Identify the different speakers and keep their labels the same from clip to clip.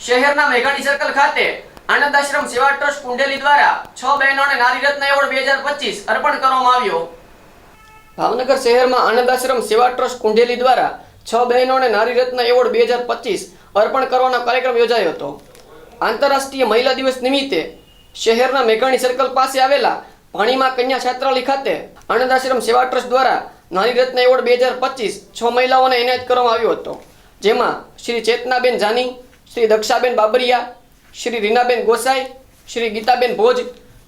Speaker 1: શહેરના મેઘાણી સર્કલ ખાતે આનંદ આશ્રમ સેવા ટ્રસ્ટ કુંડેલી દ્વારા 6 બહેનોને નારી રત્ન એવોર્ડ 2025 અર્પણ કરવામાં આવ્યો। ભાવનગર શહેરમાં આનંદ આશ્રમ સેવા ટ્રસ્ટ કુંડેલી દ્વારા 6 બહેનોને નારી રત્ન એવોર્ડ 2025 અર્પણ કરવાનો કાર્યક્રમ યોજાયો હતો। આંતરરાષ્ટ્રીય મહિલા દિવસ નિમિત્તે શહેરના મેઘાણી સર્કલ પાસે આવેલા પાણીમાં કન્યા છાત્રાલય ખાતે આનંદ આશ્રમ સેવા ટ્રસ્ટ દ્વારા નારી રત્ન એવોર્ડ 2025 6 મહિલાઓને એનાયત કરવામાં આવ્યો હતો, જેમાં શ્રી ચેતનાબેન જાની, શ્રી દક્ષાબેન બાબરિયા, શ્રી રીનાબેન ગોસાઈ, શ્રી ગીતાબેન ભોજ,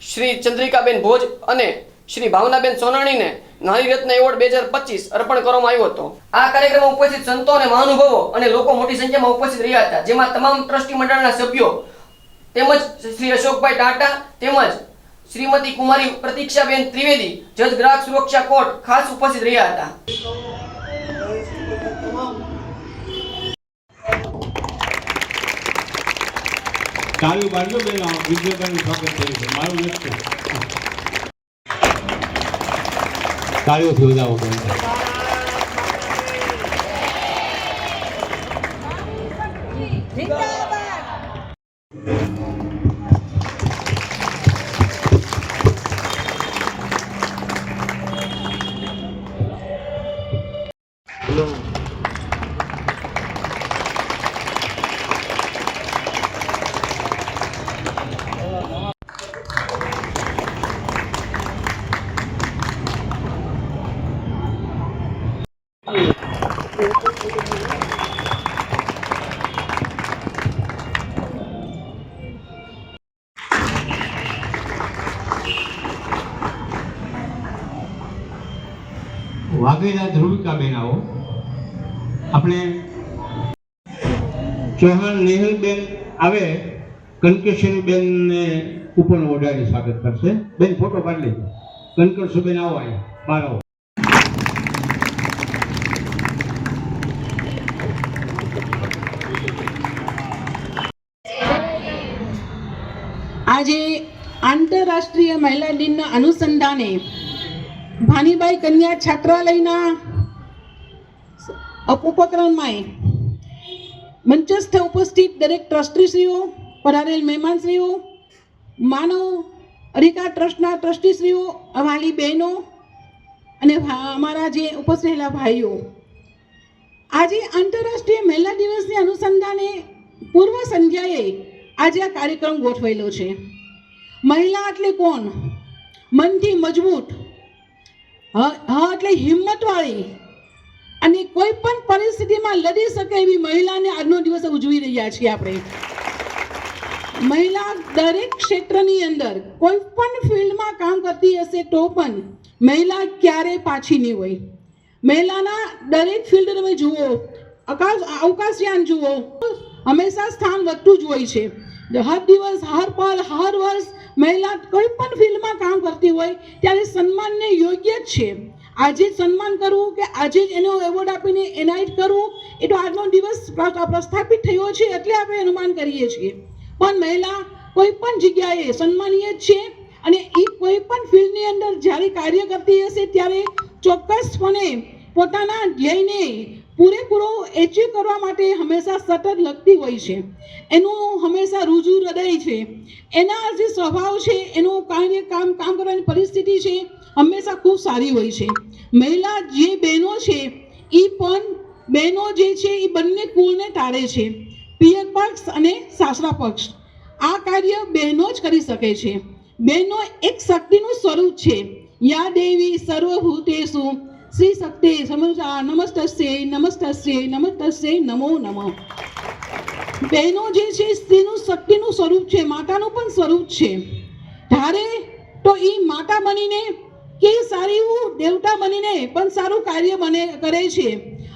Speaker 1: શ્રી ચંદ્રિકાબેન ભોજ અને શ્રી ભાવનાબેન સોનાણીને નારી રત્ન એવોર્ડ 2025 અર્પણ કરવામાં આવ્યો હતો। આ કાર્યક્રમમાં ઉપસ્થિત સંતો અને મહાનુભાવો અને લોકો મોટી સંખ્યામાં ઉપસ્થિત રહ્યા હતા, જેમાં તમામ ટ્રસ્ટી મંડળના સભ્યો તેમજ શ્રી અશોકભાઈ ટાટા તેમજ શ્રીમતી કુમારી પ્રતીક્ષાબેન ત્રિવેદી, જજ ગ્રાહક સુરક્ષા કોર્ટ ખાસ ઉપસ્થિત રહ્યા હતા।
Speaker 2: તાળી બાજુ બેન વિજેતાનું સ્વાગત થયું છે, મારું નથી તાળીઓથી વધાવો બેન। વાઘેલા ધ્રુવિકાબેન આવો। આપણે ચૌહાણ નેહલબેન આવે, કનકેશ્વરીબેન ને ઉપર ઓઢાડી સ્વાગત કરશે। બેન ફોટો પાડી લેજો। કનકેશ્વરીબેન આવો, અહીંયા બહાર આવો।
Speaker 3: આજે આંતરરાષ્ટ્રીય મહિલા દિનના અનુસંધાને ભાનીબાઈ કન્યા છાત્રાલયના ઉપક્રમમાં મંચસ્થ ઉપસ્થિત દરેક ટ્રસ્ટીશ્રીઓ, પધારેલ મહેમાનશ્રીઓ, માનવ અધિકાર ટ્રસ્ટના ટ્રસ્ટીશ્રીઓ, વાલી બહેનો અને અમારા જે ઉપસ્થિત રહેલા ભાઈઓ, આજે આંતરરાષ્ટ્રીય મહિલા દિવસને અનુસંધાને પૂર્વ સંધ્યાએ આજે આ કાર્યક્રમ ગોઠવેલો છે। મહિલા એટલે કોણ? મનથી મજબૂત, હા એટલે હિંમતવાળી અને કોઈ પણ પરિસ્થિતિમાં લડી શકે એવી મહિલાને આજનો દિવસ ઉજવી રહ્યા છીએ આપણે। મહિલા દરેક ક્ષેત્રની અંદર કોઈ પણ ફિલ્ડમાં કામ કરતી હશે તો પણ મહિલા ક્યારેય પાછી નહીં હોય। મહિલાના દરેક ફિલ્ડ તમે જુઓ, અવકાશયાન જુઓ, હંમેશા સ્થાન વધતું જ હોય છે। હર દિવસ, હર પલ, હર વર્ષ મહિલા કોઈ પણ ફિલ્ડમાં કામ કરતી હોય ત્યારે સન્માનને યોગ્ય જ છે। આજે જ સન્માન કરવું કે આજે જ એનો એવોર્ડ આપીને એનાયત કરવું એ તો આજનો દિવસ પ્રસ્થાપિત થયો છે એટલે આપણે અનુમાન કરીએ છીએ, પણ મહિલા કોઈ પણ જગ્યાએ સન્માનીય જ છે અને એ કોઈ પણ ફિલ્ડની અંદર જ્યારે કાર્ય કરતી હશે ત્યારે ચોક્કસપણે પોતાના ધ્યેયને પૂરેપૂરો એચીવ કરવા માટે હંમેશા સતત લગતી હોય છે। એનું હંમેશા રૂજુ હૃદય છે, એના જે સ્વભાવ છે, એનું કામ કરવાની પરિસ્થિતિ છે હંમેશા ખૂબ સારી હોય છે। મહિલા જે બહેનો છે એ પણ બહેનો જે છે એ બંને કુળને તારે છે, પિયર પક્ષ અને સાસરા પક્ષ। આ કાર્ય બહેનો જ કરી શકે છે। બહેનો એક શક્તિનું સ્વરૂપ છે। યા દેવી સર્વભૂતેષુ શ્રી શક્તિ સમૃદ્ધા નમસ્તસ્ય નમસ્તસ્ય નમસ્તસ્ય નમો નમઃ। બહેનો જે છે સ્ત્રીનું શક્તિનું સ્વરૂપ છે, માતાનું પણ સ્વરૂપ છે। ધારે તો એ માતા બનીને કે સારી દેવતા બનીને પણ સારું કાર્ય કરે છે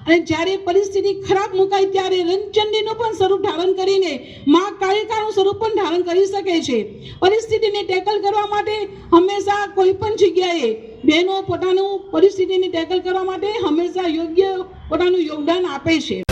Speaker 3: અને જ્યારે પરિસ્થિતિ ખરાબ મુકાય ત્યારે રણચંડીનું પણ સ્વરૂપ ધારણ કરીને મા કાળિકાનું સ્વરૂપ પણ ધારણ કરી શકે છે। પરિસ્થિતિને ટેકલ કરવા માટે હંમેશા કોઈ પણ જગ્યાએ બહેનો પોતાનું પરિસ્થિતિને ટેકલ કરવા માટે હંમેશા યોગ્ય પોતાનું યોગદાન આપે છે।